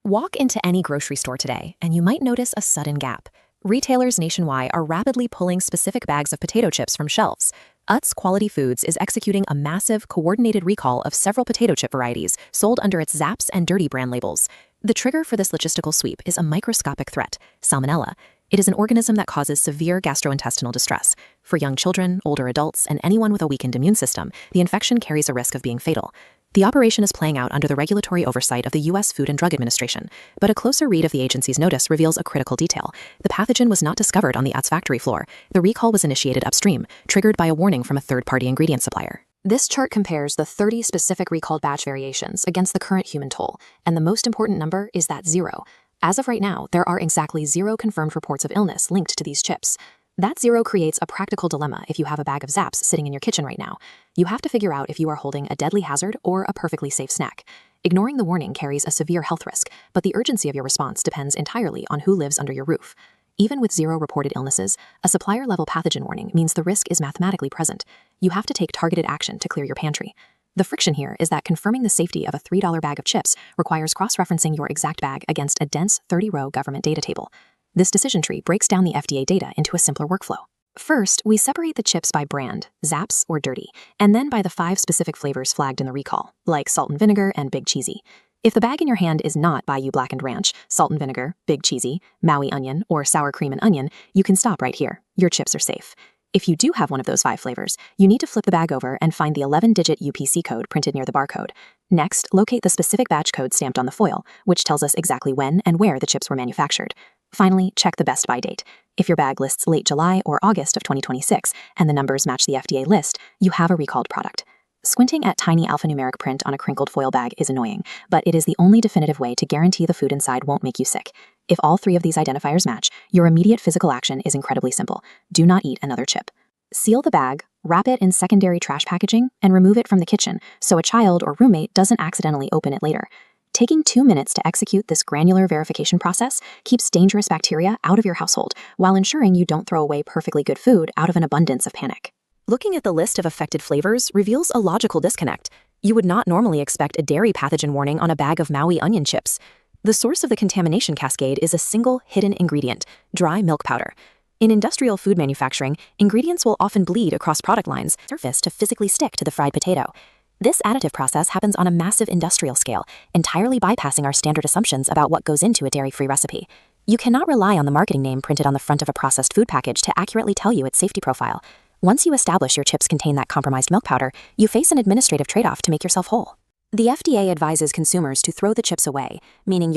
Walk into any grocery store today, and you might notice a sudden gap. Retailers nationwide are rapidly pulling specific bags of potato chips from shelves. Utz Quality Foods is executing a massive, coordinated recall of several potato chip varieties sold under its Zapp's and Dirty brand labels. The trigger for this logistical sweep is a microscopic threat, Salmonella. It is an organism that causes severe gastrointestinal distress. For young children, older adults, and anyone with a weakened immune system, the infection carries a risk of being fatal. The operation is playing out under the regulatory oversight of the U.S. Food and Drug Administration, but a closer read of the agency's notice reveals a critical detail. The pathogen was not discovered on the Utz factory floor. The recall was initiated upstream, triggered by a warning from a third-party ingredient supplier. This chart compares the 30 specific recalled batch variations against the current human toll, and the most important number is that 0. As of right now, there are exactly 0 confirmed reports of illness linked to these chips. That 0 creates a practical dilemma if you have a bag of Zapp's sitting in your kitchen right now. You have to figure out if you are holding a deadly hazard or a perfectly safe snack. Ignoring the warning carries a severe health risk, but the urgency of your response depends entirely on who lives under your roof. Even with 0 reported illnesses, a supplier-level pathogen warning means the risk is mathematically present. You have to take targeted action to clear your pantry. The friction here is that confirming the safety of a $3 bag of chips requires cross-referencing your exact bag against a dense 30-row government data table. This decision tree breaks down the FDA data into a simpler workflow. First, we separate the chips by brand, Zapp's or Dirty, and then by the 5 specific flavors flagged in the recall, like salt and vinegar and Big Cheesy. If the bag in your hand is not Bayou Blackened Ranch, salt and vinegar, Big Cheesy, Maui onion, or sour cream and onion, you can stop right here. Your chips are safe. If you do have one of those 5 flavors, you need to flip the bag over and find the 11-digit UPC code printed near the barcode. Next, locate the specific batch code stamped on the foil, which tells us exactly when and where the chips were manufactured. Finally, check the best by date. If your bag lists late July or August of 2026 and the numbers match the FDA list, you have a recalled product. Squinting at tiny alphanumeric print on a crinkled foil bag is annoying, but it is the only definitive way to guarantee the food inside won't make you sick. If all 3 of these identifiers match, your immediate physical action is incredibly simple. Do not eat another chip. Seal the bag, wrap it in secondary trash packaging, and remove it from the kitchen so a child or roommate doesn't accidentally open it later. Taking 2 minutes to execute this granular verification process keeps dangerous bacteria out of your household while ensuring you don't throw away perfectly good food out of an abundance of panic. Looking at the list of affected flavors reveals a logical disconnect. You would not normally expect a dairy pathogen warning on a bag of Maui onion chips. The source of the contamination cascade is a single hidden ingredient, dry milk powder. In industrial food manufacturing, ingredients will often bleed across product lines, surface to physically stick to the fried potato. This additive process happens on a massive industrial scale, entirely bypassing our standard assumptions about what goes into a dairy-free recipe. You cannot rely on the marketing name printed on the front of a processed food package to accurately tell you its safety profile. Once you establish your chips contain that compromised milk powder, you face an administrative trade-off to make yourself whole. The FDA advises consumers to throw the chips away, meaning